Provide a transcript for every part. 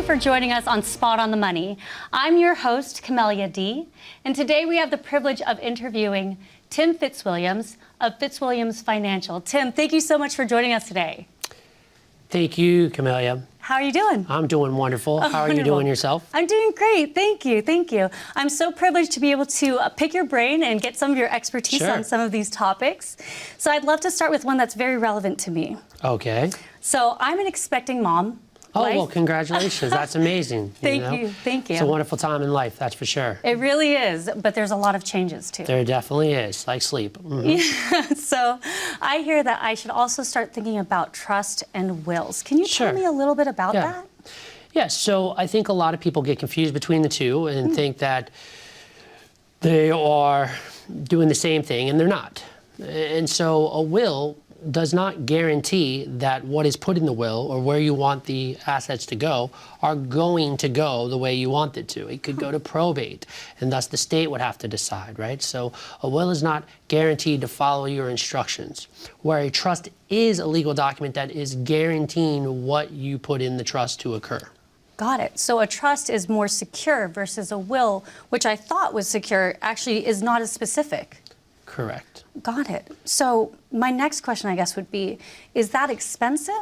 for joining us on Spot on the Money. I'm your host, Camellia D, and today we have the privilege of interviewing Tim Fitzwilliams of Fitzwilliams Financial. Tim, thank you so much for joining us today. Thank you, Camellia. How are you doing? I'm doing wonderful. How are you doing yourself? I'm doing great. Thank you. Thank you. I'm so privileged to be able to pick your brain and get some of your expertise on some of these topics. So I'd love to start with one that's very relevant to me. Okay. So I'm an expecting mom. Oh, well, congratulations. That's amazing. Thank you. Thank you. It's a wonderful time in life, that's for sure. It really is, but there's a lot of changes too. There definitely is, like sleep. Yeah, so I hear that I should also start thinking about trust and wills. Can you tell me a little bit about that? Yeah, so I think a lot of people get confused between the two and think that they are doing the same thing, and they're not. And so a will does not guarantee that what is put in the will or where you want the assets to go are going to go the way you want it to. It could go to probate, and thus the state would have to decide, right? So a will is not guaranteed to follow your instructions, where a trust is a legal document that is guaranteeing what you put in the trust to occur. Got it. So a trust is more secure versus a will, which I thought was secure, actually is not as specific. Correct. Got it. So my next question, I guess, would be, is that expensive?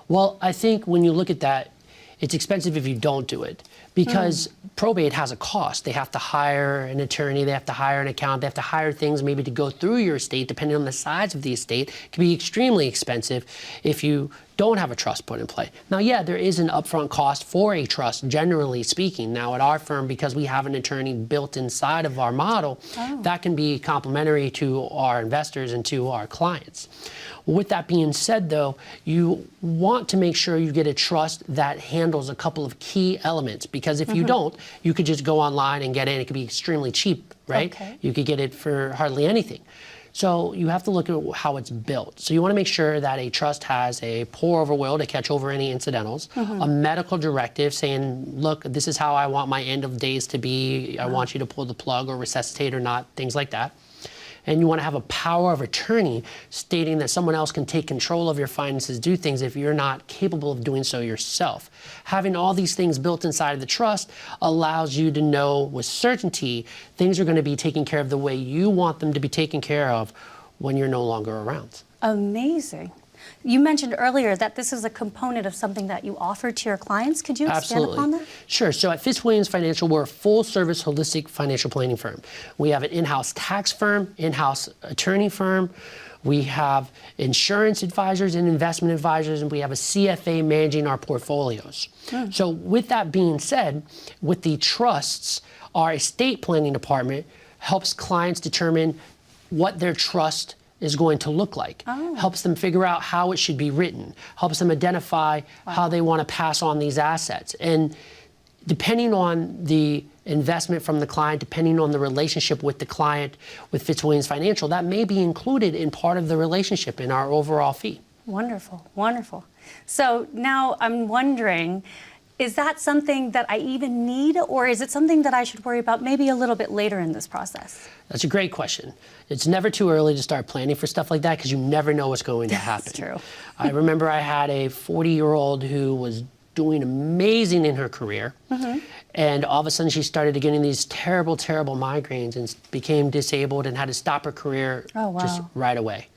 Well, I think when you look at that, it's expensive if you don't do it, because probate has a cost. They have to hire an attorney, they have to hire an accountant, they have to hire things maybe to go through your estate, depending on the size of the estate. It can be extremely expensive if you don't have a trust put in play. Now, yeah, there is an upfront cost for a trust, generally speaking. Now, at our firm, because we have an attorney built inside of our model, that can be complementary to our investors and to our clients. With that being said, though, you want to make sure you get a trust that handles a couple of key elements, because if you don't, you could just go online and get it. It could be extremely cheap, right? You could get it for hardly anything. So you have to look at how it's built. So you want to make sure that a trust has a pour-over will to catch over any incidentals, a medical directive saying, look, this is how I want my end of days to be. I want you to pull the plug or resuscitate or not, things like that. And you want to have a power of attorney stating that someone else can take control of your finances, do things if you're not capable of doing so yourself. Having all these things built inside of the trust allows you to know with certainty things are going to be taken care of the way you want them to be taken care of when you're no longer around. Amazing. You mentioned earlier that this is a component of something that you offer to your clients. Could you expand upon that? Sure. So at Fitzwilliams Financial, we're a full-service, holistic financial planning firm. We have an in-house tax firm, in-house attorney firm. We have insurance advisors and investment advisors, and we have a CFA managing our portfolios. So with that being said, with the trusts, our estate planning department helps clients determine what their trust is going to look like, helps them figure out how it should be written, helps them identify how they want to pass on these assets. And depending on the investment from the client, depending on the relationship with the client, with Fitzwilliams Financial, that may be included in part of the relationship in our overall fee. Wonderful, wonderful. So now I'm wondering, is that something that I even need, or is it something that I should worry about maybe a little bit later in this process? That's a great question. It's never too early to start planning for stuff like that, because you never know what's going to happen. That's true. I remember I had a 40-year-old who was doing amazing in her career, and all of a sudden she started getting these terrible, terrible migraines and became disabled and had to stop her career just right away.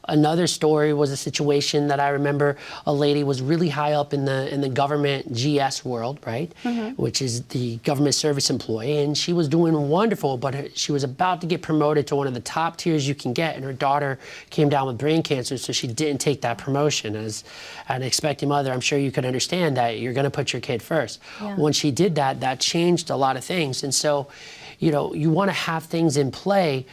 Another story was a situation that I remember. A lady was really high up in the government GS world, right? Which is the government service employee, and she was doing wonderful, but she was about to get promoted to one of the top tiers you can get, and her daughter came down with brain cancer, so she didn't take that promotion. As an expecting mother, I'm sure you could understand that you're going to put your kid first. When she did that, that changed a lot of things, and so, you know, you want to have things in play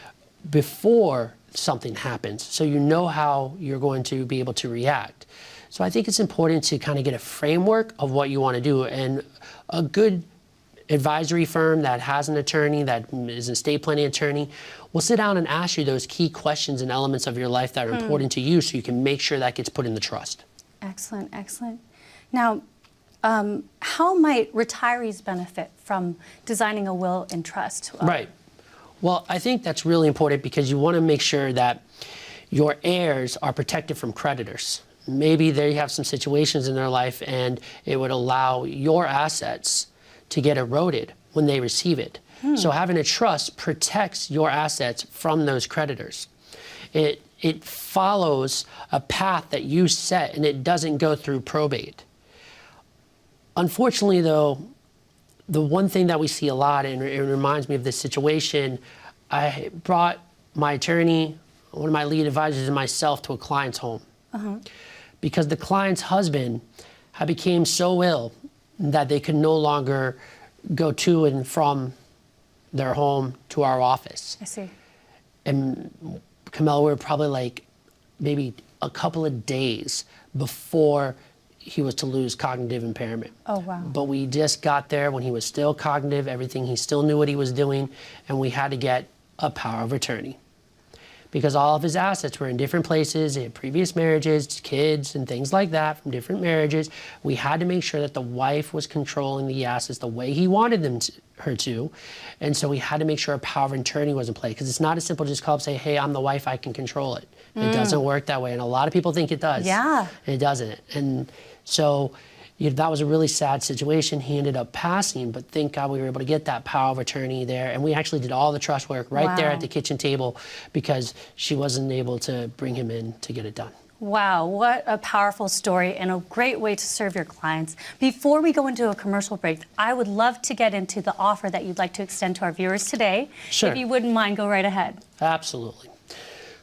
before something happens, so you know how you're going to be able to react. So I think it's important to kind of get a framework of what you want to do, and a good advisory firm that has an attorney, that is an estate planning attorney, will sit down and ask you those key questions and elements of your life that are important to you, so you can make sure that gets put in the trust. Excellent, excellent. Now, how might retirees benefit from designing a will and trust? Right. Well, I think that's really important, because you want to make sure that your heirs are protected from creditors. maybe they have some situations in their life and it would allow your assets to get eroded when they receive it. So having a trust protects your assets from those creditors. It follows a path that you set and it doesn't go through probate. Unfortunately, though, the one thing that we see a lot, and it reminds me of this situation, I brought my attorney, one of my lead advisors, and myself to a client's home. Because the client's husband had became so ill that they could no longer go to and from their home to our office. I see. And Camilla, we were probably like maybe a couple of days before he was to lose cognitive impairment. Oh, wow. But we just got there when he was still cognitive, everything, he still knew what he was doing, and we had to get a power of attorney. Because all of his assets were in different places, he had previous marriages, kids, and things like that from different marriages. We had to make sure that the wife was controlling the assets the way he wanted her to. And so we had to make sure a power of attorney was in play. Because it's not as simple to just call up and say, hey, I'm the wife, I can control it. It doesn't work that way. And a lot of people think it does. Yeah. And it doesn't. And so that was a really sad situation. He ended up passing, but thank God we were able to get that power of attorney there. And we actually did all the trust work right there at the kitchen table because she wasn't able to bring him in to get it done. Wow, what a powerful story and a great way to serve your clients. Before we go into a commercial break, I would love to get into the offer that you'd like to extend to our viewers today. Sure. If you wouldn't mind, go right ahead. Absolutely.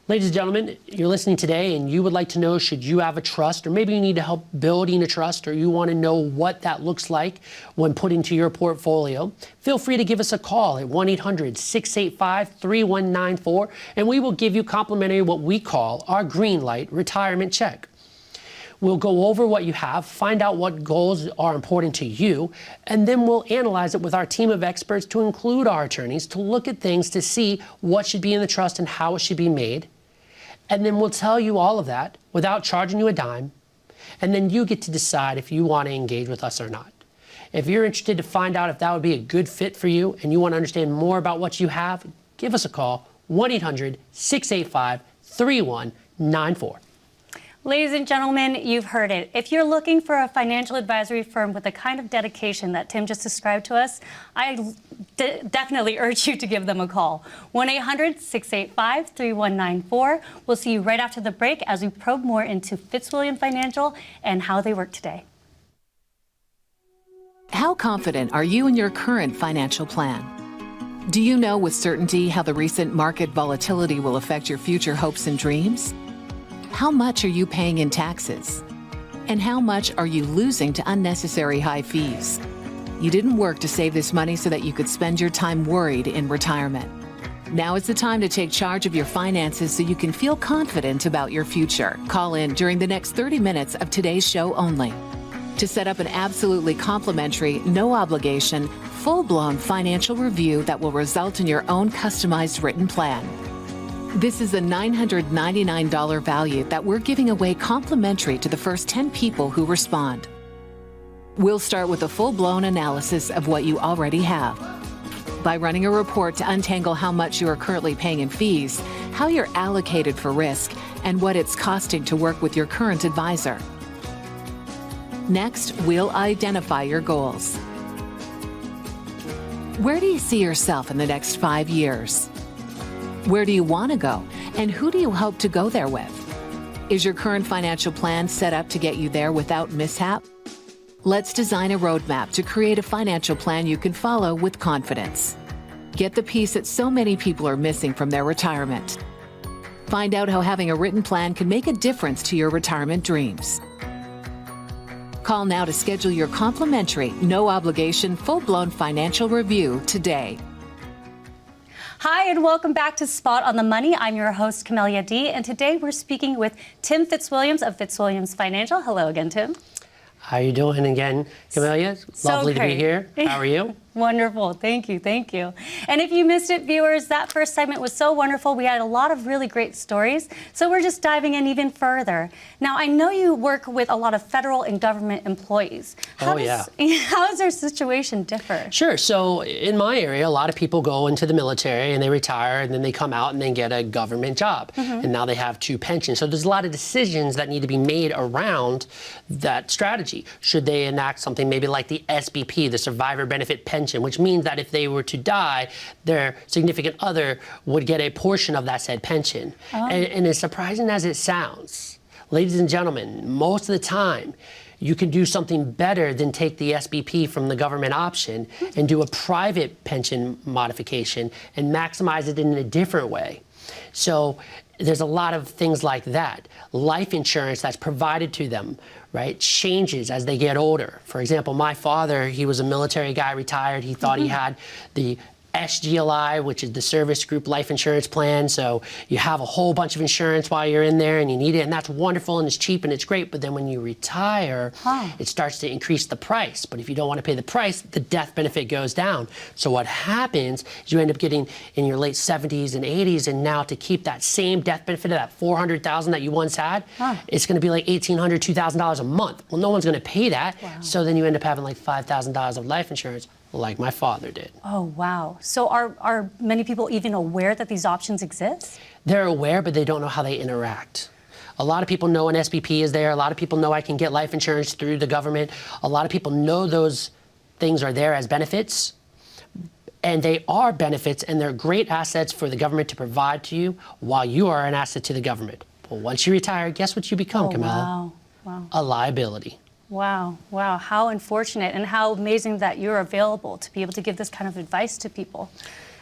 Ladies and gentlemen, you're listening today and you would like to know, should you have a trust, or maybe you need help building a trust, or you want to know what that looks like when put into your portfolio, feel free to give us a call at 1-800-685-3194, and we will give you complimentary what we call our green light retirement check. We'll go over what you have, find out what goals are important to you, and then we'll analyze it with our team of experts to include our attorneys to look at things to see what should be in the trust and how it should be made. And then we'll tell you all of that without charging you a dime. And then you get to decide if you want to engage with us or not. If you're interested to find out if that would be a good fit for you and you want to understand more about what you have, give us a call, 1-800-685-3194. Ladies and gentlemen, you've heard it. If you're looking for a financial advisory firm with the kind of dedication that Tim just described to us, I definitely urge you to give them a call. 1-800-685-3194. We'll see you right after the break as we probe more into Fitzwilliams Financial and how they work today. How confident are you in your current financial plan? Do you know with certainty how the recent market volatility will affect your future hopes and dreams? How much are you paying in taxes? And how much are you losing to unnecessary high fees? You didn't work to save this money so that you could spend your time worried in retirement. Now is the time to take charge of your finances so you can feel confident about your future. Call in during the next 30 minutes of today's show only to set up an absolutely complimentary, no obligation, full-blown financial review that will result in your own customized written plan. This is a $999 value that we're giving away complimentary to the first 10 people who respond. We'll start with a full-blown analysis of what you already have by running a report to untangle how much you are currently paying in fees, how you're allocated for risk, and what it's costing to work with your current advisor. Next, we'll identify your goals. Where do you see yourself in the next 5 years? Where do you want to go, and who do you hope to go there with? Is your current financial plan set up to get you there without mishap? Let's design a roadmap to create a financial plan you can follow with confidence. Get the piece that so many people are missing from their retirement. Find out how having a written plan can make a difference to your retirement dreams. Call now to schedule your complimentary, no obligation, full-blown financial review today. Hi, and welcome back to Spot on the Money. I'm your host, Camellia D, and today we're speaking with Tim Fitzwilliams of Fitzwilliams Financial. Hello again, Tim. How are you doing again, Camellia? So Lovely great. to be here. How are you? Wonderful. Thank you. Thank you. And if you missed it, viewers, that first segment was so wonderful. We had a lot of really great stories. So we're just diving in even further. Now, I know you work with a lot of federal and government employees. How does their situation differ? Sure. So in my area, a lot of people go into the military and they retire and then they come out and they get a government job. And now they have 2 pensions. So there's a lot of decisions that need to be made around that strategy. Should they enact something maybe like the SBP, the Survivor Benefit Pension, which means that if they were to die, their significant other would get a portion of that said pension. And as surprising as it sounds, ladies and gentlemen, most of the time, you can do something better than take the SBP from the government option and do a private pension modification and maximize it in a different way. So there's a lot of things like that. Life insurance that's provided to them, right, changes as they get older. For example, my father, he was a military guy, retired. He thought he had the SGLI, which is the Service Group Life Insurance Plan. So you have a whole bunch of insurance while you're in there and you need it, and that's wonderful and it's cheap and it's great. But then when you retire, it starts to increase the price. But if you don't want to pay the price, the death benefit goes down. So what happens is you end up getting in your late 70s and 80s, and now to keep that same death benefit of that $400,000 that you once had, it's going to be like $1,800, $2,000 a month. Well, no one's going to pay that. So then you end up having like $5,000 of life insurance, like my father did. Oh, wow. So are many people even aware that these options exist? They're aware, but they don't know how they interact. A lot of people know an SBP is there. A lot of people know I can get life insurance through the government. A lot of people know those things are there as benefits. And they are benefits, and they're great assets for the government to provide to you while you are an asset to the government. But once you retire, guess what you become, Camilla? Wow. A liability. Wow, how unfortunate, and how amazing that you're available to be able to give this kind of advice to people.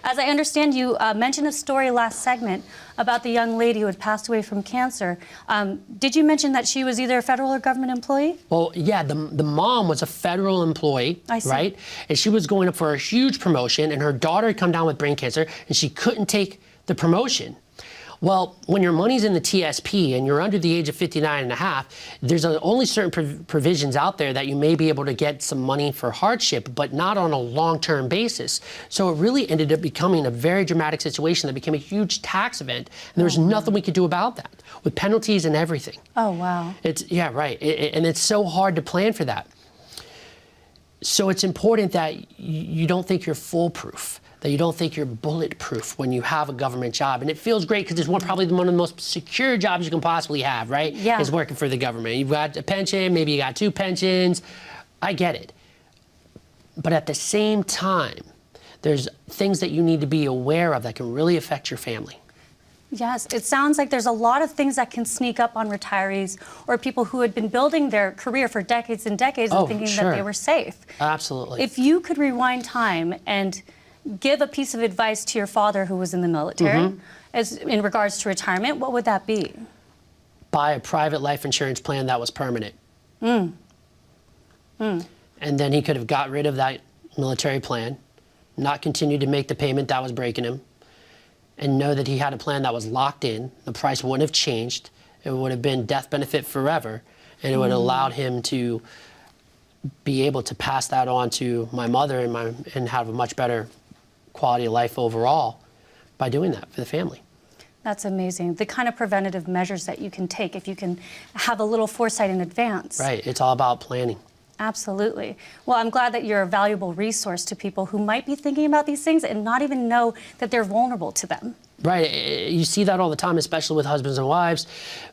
As I understand, you mentioned a story last segment about the young lady who had passed away from cancer. Did you mention that she was either a federal or government employee? Well, yeah, the mom was a federal employee, right? And she was going up for a huge promotion, and her daughter had come down with brain cancer, and she couldn't take the promotion. Well, when your money's in the TSP and you're under the age of 59 and a half, there's only certain provisions out there that you may be able to get some money for hardship, but not on a long-term basis. So it really ended up becoming a very dramatic situation that became a huge tax event, and there was nothing we could do about that, with penalties and everything. Oh, wow. Yeah, right. And it's so hard to plan for that. So it's important that you don't think you're foolproof, that you don't think you're bulletproof when you have a government job. And it feels great because it's probably one of the most secure jobs you can possibly have, right? Yeah. Is working for the government. You've got a pension, maybe you got 2 pensions. I get it. But at the same time, there's things that you need to be aware of that can really affect your family. Yes, it sounds like there's a lot of things that can sneak up on retirees or people who had been building their career for decades and decades and thinking that they were safe. Absolutely. If you could rewind time and give a piece of advice to your father who was in the military as in regards to retirement, what would that be? Buy a private life insurance plan that was permanent. And then he could have got rid of that military plan, not continue to make the payment that was breaking him, and know that he had a plan that was locked in. The price wouldn't have changed. It would have been death benefit forever, and it would have allowed him to be able to pass that on to my mother and have a much better quality of life overall by doing that for the family. That's amazing. The kind of preventative measures that you can take if you can have a little foresight in advance. Right. It's all about planning. Absolutely. Well, I'm glad that you're a valuable resource to people who might be thinking about these things and not even know that they're vulnerable to them. Right. You see that all the time, especially with husbands and wives.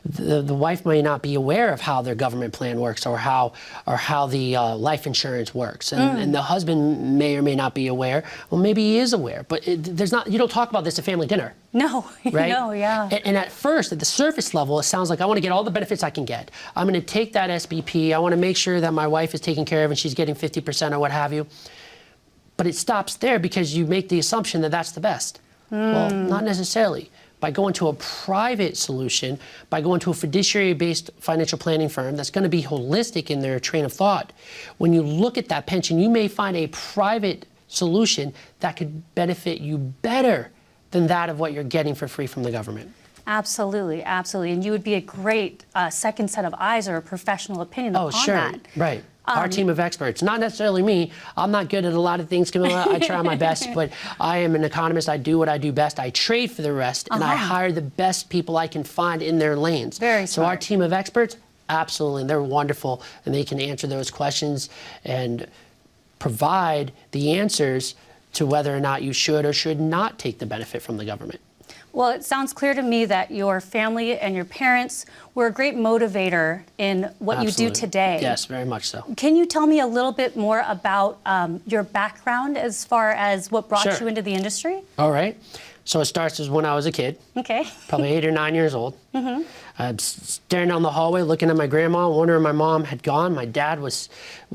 The wife may not be aware of how their government plan works or how the life insurance works. And the husband may or may not be aware. Well, maybe he is aware, but there's not. You don't talk about this at family dinner. No. Right? No, yeah. And at first, at the surface level, it sounds like I want to get all the benefits I can get. I'm going to take that SBP. I want to make sure that my wife is taken care of and she's getting 50% or what have you. But it stops there because you make the assumption that that's the best. Well, not necessarily. By going to a private solution, by going to a fiduciary-based financial planning firm that's going to be holistic in their train of thought, when you look at that pension, you may find a private solution that could benefit you better than that of what you're getting for free from the government. Absolutely, absolutely. And you would be a great second set of eyes or a professional opinion upon that. Right. Our team of experts, not necessarily me. I'm not good at a lot of things, Camilla. I try my best, but I am an economist. I do what I do best. I trade for the rest, and I hire the best people I can find in their lanes. Very so our smart. team of experts, absolutely, they're wonderful, and they can answer those questions and provide the answers to whether or not you should or should not take the benefit from the government. Well, it sounds clear to me that your family and your parents were a great motivator in what you do today. Yes, very much so. Can you tell me a little bit more about your background as far as what brought you into the industry? All right. So it starts as when I was a kid. Okay. Probably 8 or 9 years old. I'm staring down the hallway, looking at my grandma, wondering my mom had gone. My dad was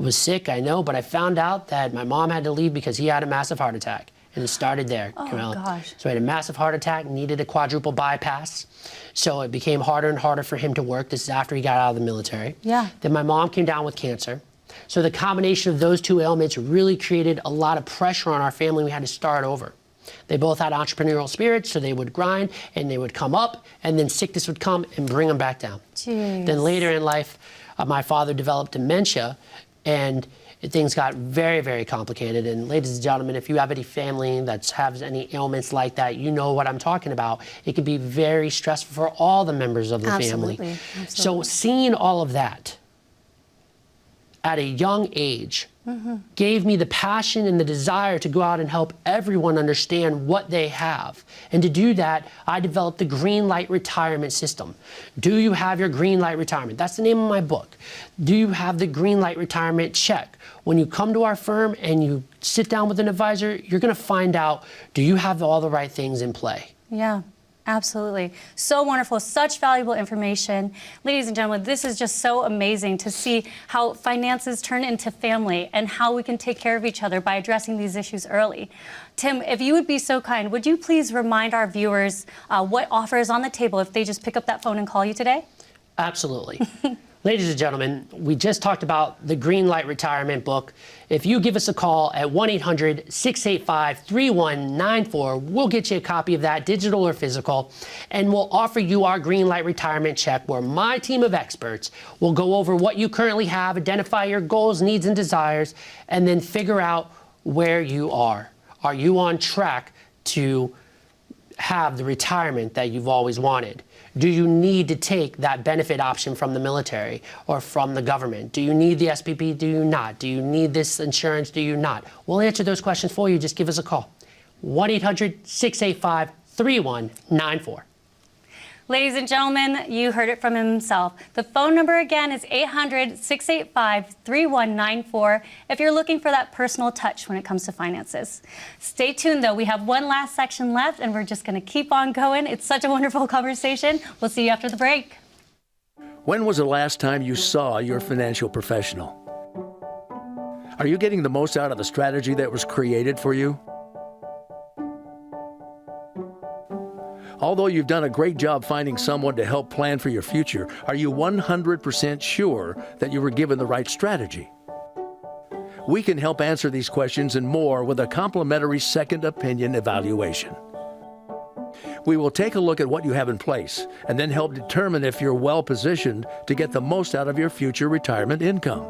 sick, I know, but I found out that my mom had to leave because he had a massive heart attack. And it started there, Camilla. Gosh. So he had a massive heart attack, needed a quadruple bypass. So it became harder and harder for him to work. This is after he got out of the military. Yeah. Then my mom came down with cancer. So the combination of those two ailments really created a lot of pressure on our family. We had to start over. They both had entrepreneurial spirits, so they would grind and they would come up, and then sickness would come and bring them back down. Jeez. Then later in life, my father developed dementia, and things got very, very complicated. And ladies and gentlemen, if you have any family that has any ailments like that, you know what I'm talking about. It can be very stressful for all the members of the family. Absolutely. So seeing all of that at a young age gave me the passion and the desire to go out and help everyone understand what they have. And to do that, I developed the Green Light Retirement System. Do you have your Green Light Retirement? That's the name of my book. Do you have the Green Light Retirement check? When you come to our firm and you sit down with an advisor, you're going to find out, do you have all the right things in play? Yeah. Absolutely. So wonderful. Such valuable information. Ladies and gentlemen, this is just so amazing to see how finances turn into family and how we can take care of each other by addressing these issues early. Tim, if you would be so kind, would you please remind our viewers what offer is on the table if they just pick up that phone and call you today? Absolutely. Ladies and gentlemen, we just talked about the Green Light Retirement book. If you give us a call at 1-800-685-3194, we'll get you a copy of that, digital or physical, and we'll offer you our Green Light Retirement check, where my team of experts will go over what you currently have, identify your goals, needs, and desires, and then figure out where you are. Are you on track to have the retirement that you've always wanted? Do you need to take that benefit option from the military or from the government? Do you need the SPP? Do you not? Do you need this insurance? Do you not? We'll answer those questions for you. Just give us a call. 1-800-685-3194. Ladies and gentlemen, you heard it from himself. The phone number again is 800-685-3194 if you're looking for that personal touch when it comes to finances. Stay tuned though, we have one last section left and we're just gonna keep on going. It's such a wonderful conversation. We'll see you after the break. When was the last time you saw your financial professional? Are you getting the most out of the strategy that was created for you? Although you've done a great job finding someone to help plan for your future, are you 100% sure that you were given the right strategy? We can help answer these questions and more with a complimentary second opinion evaluation. We will take a look at what you have in place and then help determine if you're well positioned to get the most out of your future retirement income.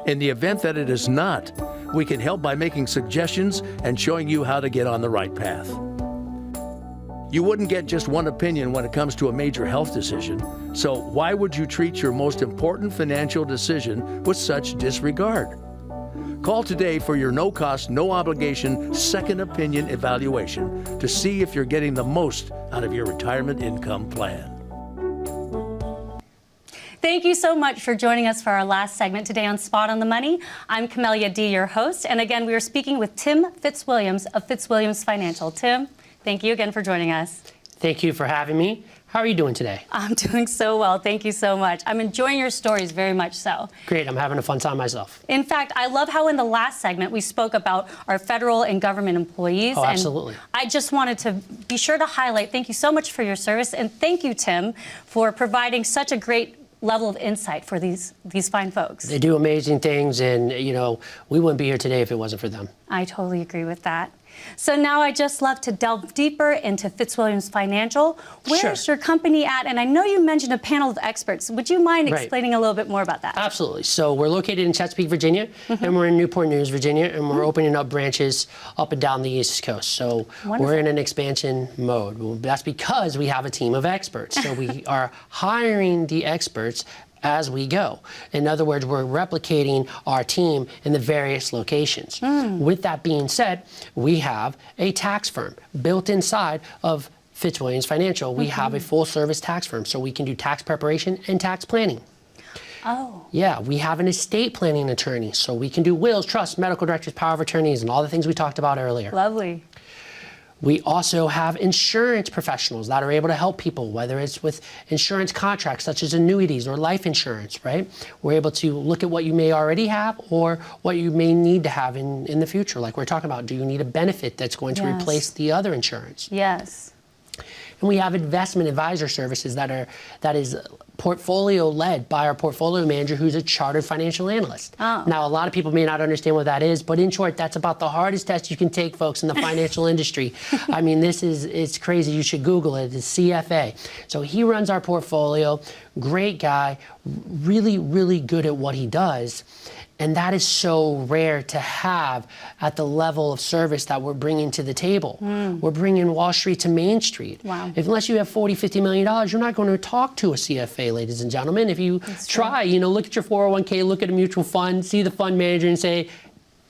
In the event that it is not, we can help by making suggestions and showing you how to get on the right path. You wouldn't get just one opinion when it comes to a major health decision, so why would you treat your most important financial decision with such disregard? Call today for your no-cost, no-obligation second opinion evaluation to see if you're getting the most out of your retirement income plan. Thank you so much for joining us for our last segment today on Spot on the Money. I'm Camellia D, your host, and again, we are speaking with Tim Fitzwilliams of Fitzwilliams Financial. Tim, thank you again for joining us. Thank you for having me. How are you doing today? I'm doing so well. Thank you so much. I'm enjoying your stories very much so. Great. I'm having a fun time myself. In fact, I love how in the last segment we spoke about our federal and government employees. Oh, absolutely. And I just wanted to be sure to highlight, thank you so much for your service, and thank you, Tim, for providing such a great level of insight for these fine folks. They do amazing things, and, you know, we wouldn't be here today if it wasn't for them. I totally agree with that. So now I'd just love to delve deeper into Fitzwilliams Financial. Where's your company at? And I know you mentioned a panel of experts. Would you mind explaining a little bit more about that? Absolutely. So we're located in Chesapeake, Virginia, and we're in Newport News, Virginia, and we're opening up branches up and down the East Coast. So we're in an expansion mode. Well, that's because we have a team of experts. So we are hiring the experts as we go. In other words, we're replicating our team in the various locations. With that being said, we have a tax firm built inside of Fitzwilliams Financial. We have a full-service tax firm, so we can do tax preparation and tax planning. Oh. Yeah, we have an estate planning attorney, so we can do wills, trusts, medical directors, power of attorneys, and all the things we talked about earlier. Lovely. We also have insurance professionals that are able to help people, whether it's with insurance contracts such as annuities or life insurance, right? We're able to look at what you may already have or what you may need to have in the future. Like we're talking about, do you need a benefit that's going to replace the other insurance? Yes. And we have investment advisor services that is portfolio led by our portfolio manager, who's a chartered financial analyst. Now, a lot of people may not understand what that is, but in short, that's about the hardest test you can take, folks, in the financial industry. I mean, it's crazy. You should Google it. It's CFA. So he runs our portfolio. Great guy, really, really good at what he does. And that is so rare to have at the level of service that we're bringing to the table. We're bringing Wall Street to Main Street. Wow. Unless you have $40, $50 million, you're not going to talk to a CFA, ladies and gentlemen. If you try, look at your 401k, look at a mutual fund, see the fund manager and say,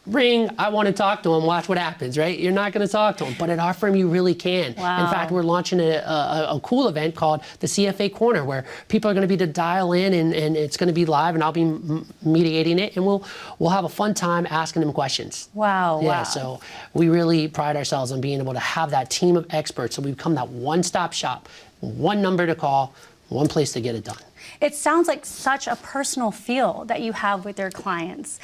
ring, I want to talk to him, watch what happens, right? You're not going to talk to him, but at our firm, you really can. Wow. In fact, we're launching a cool event called the Cfa Corner, where people are going to be to dial in, and it's going to be live, and I'll be mediating it, and we'll have a fun time asking them questions. Wow. Yeah, so we really pride ourselves on being able to have that team of experts, so we become that one-stop shop, one number to call, one place to get it done. It sounds like such a personal feel that you have with your clients.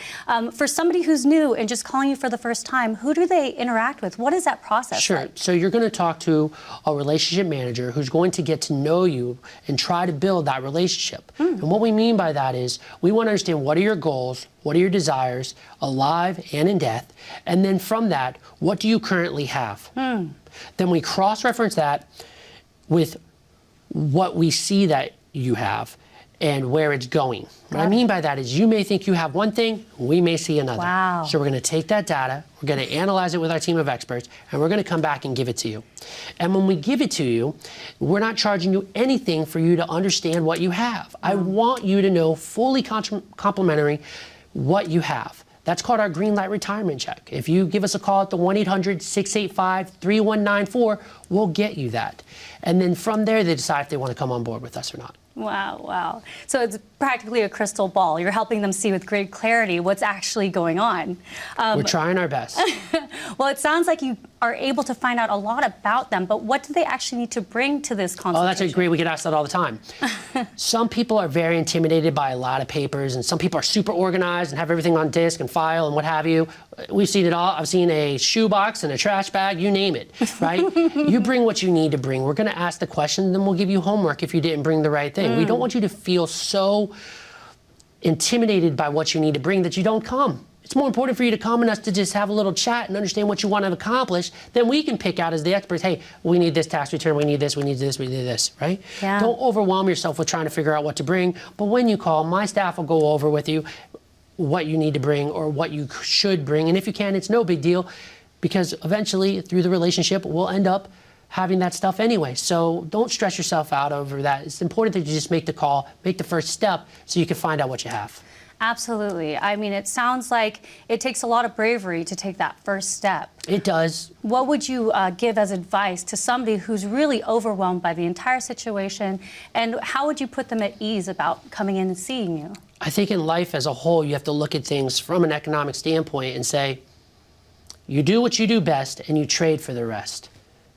For somebody who's new and just calling you for the first time, who do they interact with? What is that process like? So you're going to talk to a relationship manager who's going to get to know you and try to build that relationship. And what we mean by that is we want to understand, what are your goals, what are your desires, alive and in death, and then from that, what do you currently have? Then we cross-reference that with what we see that you have and where it's going. What I mean by that is you may think you have one thing, we may see another. Wow. So we're going to take that data, we're going to analyze it with our team of experts, and we're going to come back and give it to you. And when we give it to you, we're not charging you anything for you to understand what you have. I want you to know fully complimentary what you have. That's called our green light retirement check. If you give us a call at the 1-800-685-3194, we'll get you that. And then from there, they decide if they want to come on board with us or not. Wow, wow. So it's practically a crystal ball. You're helping them see with great clarity what's actually going on. We're trying our best. Well, it sounds like you are able to find out a lot about them, but what do they actually need to bring to this consultation? Oh, that's great. We get asked that all the time. Some people are very intimidated by a lot of papers, and some people are super organized and have everything on disk and file and what have you. We've seen it all. I've seen a shoebox and a trash bag, you name it, right? You bring what you need to bring. We're going to ask the question, then we'll give you homework if you didn't bring the right thing. We don't want you to feel so intimidated by what you need to bring that you don't come. It's more important for you to come and us to just have a little chat and understand what you want to accomplish. Then we can pick out as the experts, hey, we need this tax return, we need this, we need this, we need this, right? Yeah. Don't overwhelm yourself with trying to figure out what to bring. But when you call, my staff will go over with you what you need to bring or what you should bring. And if you can, it's no big deal, because eventually through the relationship, we'll end up having that stuff anyway. So don't stress yourself out over that. It's important that you just make the call, make the first step so you can find out what you have. Absolutely. I mean, it sounds like it takes a lot of bravery to take that first step. It does. What would you give as advice to somebody who's really overwhelmed by the entire situation, and how would you put them at ease about coming in and seeing you? I think in life as a whole, you have to look at things from an economic standpoint and say, you do what you do best and you trade for the rest.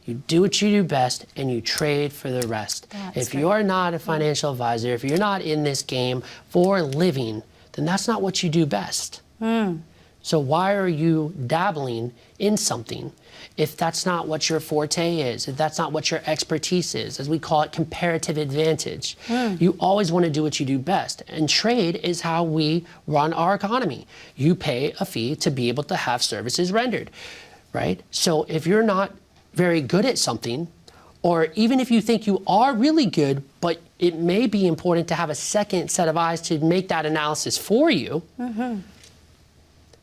You do what you do best and you trade for the rest. If you're not a financial advisor, if you're not in this game for a living, then that's not what you do best. So why are you dabbling in something if that's not what your forte is, if that's not what your expertise is, as we call it, comparative advantage? You always want to do what you do best. And trade is how we run our economy. You pay a fee to be able to have services rendered. right? So if you're not very good at something, or even if you think you are really good, but it may be important to have a second set of eyes to make that analysis for you,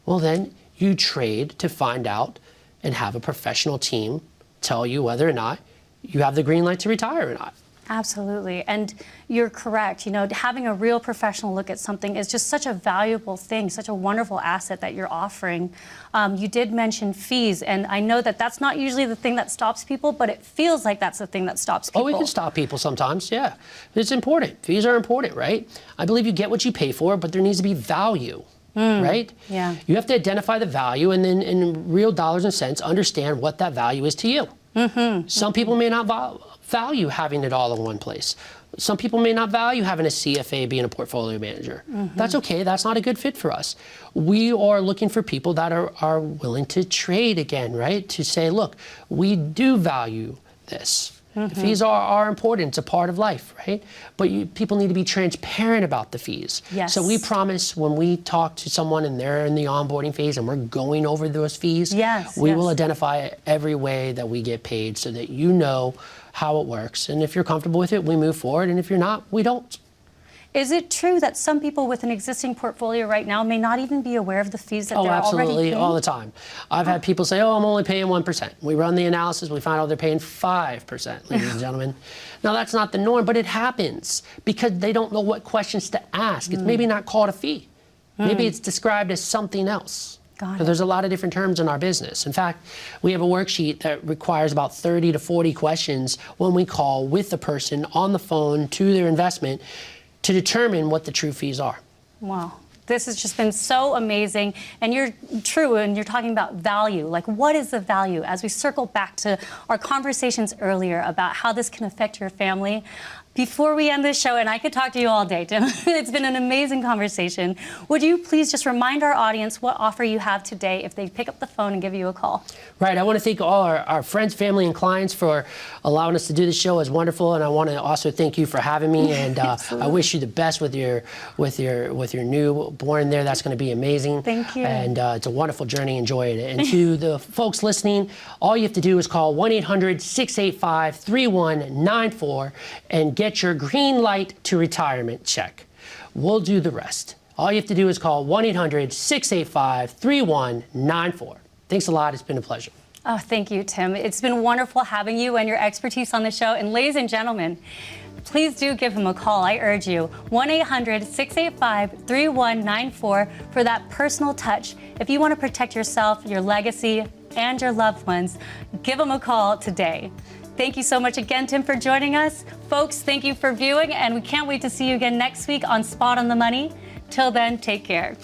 well, then you trade to find out and have a professional team tell you whether or not you have the green light to retire or not. Absolutely. And you're correct. You know, having a real professional look at something is just such a valuable thing, such a wonderful asset that you're offering. You did mention fees, and I know that that's not usually the thing that stops people, but it feels like that's the thing that stops people. Oh, it can stop people sometimes, yeah. It's important. Fees are important, right? I believe you get what you pay for, but there needs to be value. Right? Yeah. You have to identify the value and then in real dollars and cents, understand what that value is to you. Some people may not value having it all in one place. Some people may not value having a CFA being a portfolio manager. That's okay. That's not a good fit for us. We are looking for people that are willing to trade again, right? To say, look, we do value this. Fees are important. It's a part of life, right? But people need to be transparent about the fees. Yes. So we promise when we talk to someone and they're in the onboarding phase and we're going over those fees, we will identify every way that we get paid so that you know how it works. And if you're comfortable with it, we move forward. And if you're not, we don't. Is it true that some people with an existing portfolio right now may not even be aware of the fees that they're already paying? Oh, absolutely, all the time. I've had people say, oh, I'm only paying 1%. We run the analysis, we find out they're paying 5%, ladies and gentlemen. Now, that's not the norm, but it happens because they don't know what questions to ask. It's maybe not called a fee. Maybe it's described as something else. So there's a lot of different terms in our business. In fact, we have a worksheet that requires about 30 to 40 questions when we call with the person on the phone to their investment to determine what the true fees are. Wow. This has just been so amazing. And you're true, and you're talking about value. Like, what is the value? As we circle back to our conversations earlier about how this can affect your family, before we end this show, and I could talk to you all day, Tim, it's been an amazing conversation. Would you please just remind our audience what offer you have today if they pick up the phone and give you a call? Right. I want to thank all our friends, family, and clients for allowing us to do this show. It's wonderful, and I want to also thank you for having me. And I wish you the best with your newborn there. That's going to be amazing. Thank you. And it's a wonderful journey. Enjoy it. And to the folks listening, all you have to do is call 1-800-685-3194 and get your green light to retirement check. We'll do the rest. All you have to do is call 1-800-685-3194. Thanks a lot. It's been a pleasure. Oh, thank you, Tim. It's been wonderful having you and your expertise on the show. And ladies and gentlemen, please do give him a call. I urge you. 1-800-685-3194 for that personal touch. If you want to protect yourself, your legacy, and your loved ones, give him a call today. Thank you so much again, Tim, for joining us. Folks, thank you for viewing, and we can't wait to see you again next week on Spot on the Money. Till then, take care.